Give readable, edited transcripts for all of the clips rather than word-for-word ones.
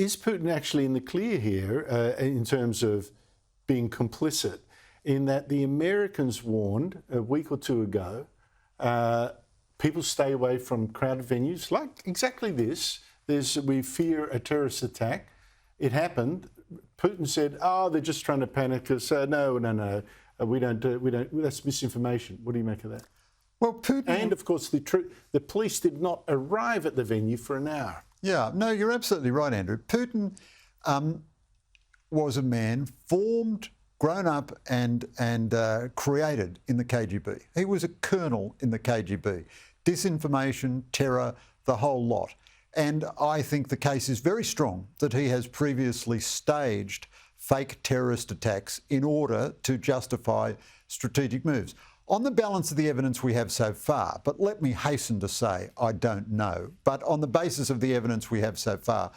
is Putin actually in the clear here in terms of being complicit, in that the Americans warned a week or two ago, people stay away from crowded venues, like exactly this. We fear a terrorist attack. It happened. Putin said, "Oh, they're just trying to panic us." No, we don't. That's misinformation. What do you make of that? Well, Putin... And, of course, the police did not arrive at the venue for an hour. Yeah, no, you're absolutely right, Andrew. Putin was a man formed, grown up and created in the KGB. He was a colonel in the KGB. Disinformation, terror, the whole lot. And I think the case is very strong that he has previously staged fake terrorist attacks in order to justify strategic moves. On the balance of the evidence we have so far, but let me hasten to say I don't know, but on the basis of the evidence we have so far,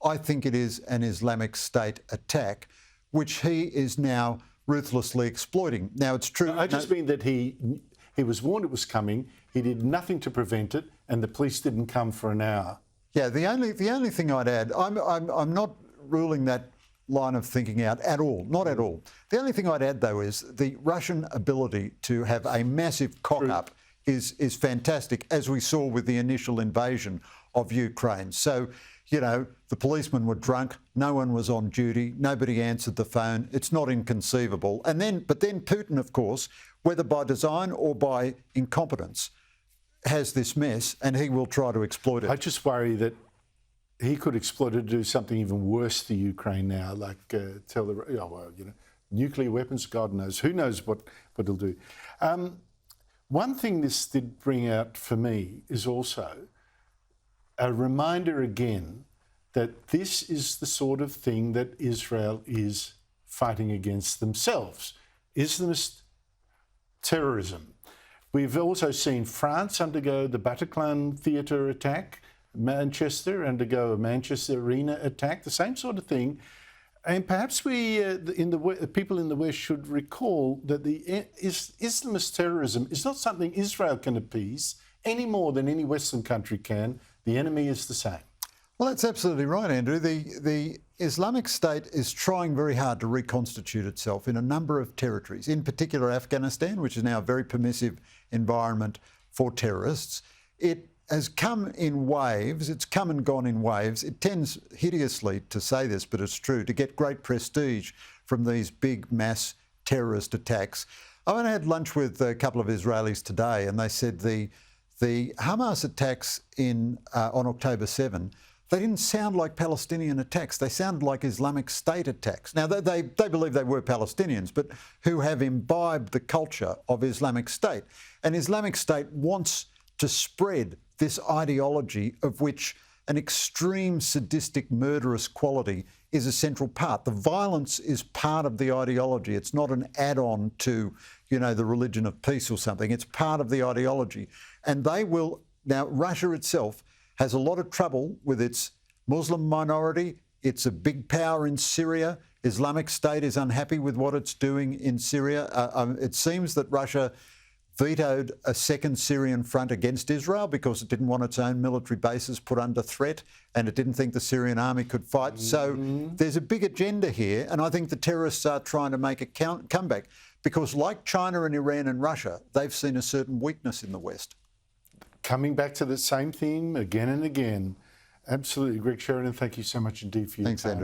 I think it is an Islamic State attack, which he is now ruthlessly exploiting. Now, it's true... I just mean that he was warned it was coming, he did nothing to prevent it, and the police didn't come for an hour. Yeah, the only thing I'd add, I'm not ruling that line of thinking out at all, not at all. The only thing I'd add, though, is the Russian ability to have a massive cock-up is fantastic, as we saw with the initial invasion of Ukraine. So, you know, the policemen were drunk, no one was on duty, nobody answered the phone. It's not inconceivable. But then Putin, of course, whether by design or by incompetence, has this mess, and he will try to exploit it. I just worry that he could exploit it to do something even worse to Ukraine now, like nuclear weapons, God knows. Who knows what he'll do. One thing this did bring out for me is also a reminder again that this is the sort of thing that Israel is fighting against themselves. Islamist terrorism. We've also seen France undergo the Bataclan theatre attack, Manchester undergo a Manchester Arena attack, the same sort of thing. And perhaps we, people in the West, should recall that the Islamist terrorism is not something Israel can appease any more than any Western country can. The enemy is the same. Well, that's absolutely right, Andrew. The Islamic State is trying very hard to reconstitute itself in a number of territories, in particular Afghanistan, which is now a very permissive environment for terrorists. It has come in waves. It's come and gone in waves. It tends hideously to say this, but it's true, to get great prestige from these big mass terrorist attacks. I went and had lunch with a couple of Israelis today, and they said the Hamas attacks on October 7, they didn't sound like Palestinian attacks. They sounded like Islamic State attacks. Now, they believe they were Palestinians, but who have imbibed the culture of Islamic State. And Islamic State wants to spread this ideology of which an extreme sadistic murderous quality is a central part. The violence is part of the ideology. It's not an add-on to, the religion of peace or something. It's part of the ideology. And they will... Now, Russia itself has a lot of trouble with its Muslim minority. It's a big power in Syria. Islamic State is unhappy with what it's doing in Syria. It seems that Russia vetoed a second Syrian front against Israel because it didn't want its own military bases put under threat, and it didn't think the Syrian army could fight. So there's a big agenda here, and I think the terrorists are trying to make a comeback because, like China and Iran and Russia, they've seen a certain weakness in the West. Coming back to the same theme again and again. Absolutely. Greg Sheridan, thank you so much indeed for your time. Thanks, Andrew.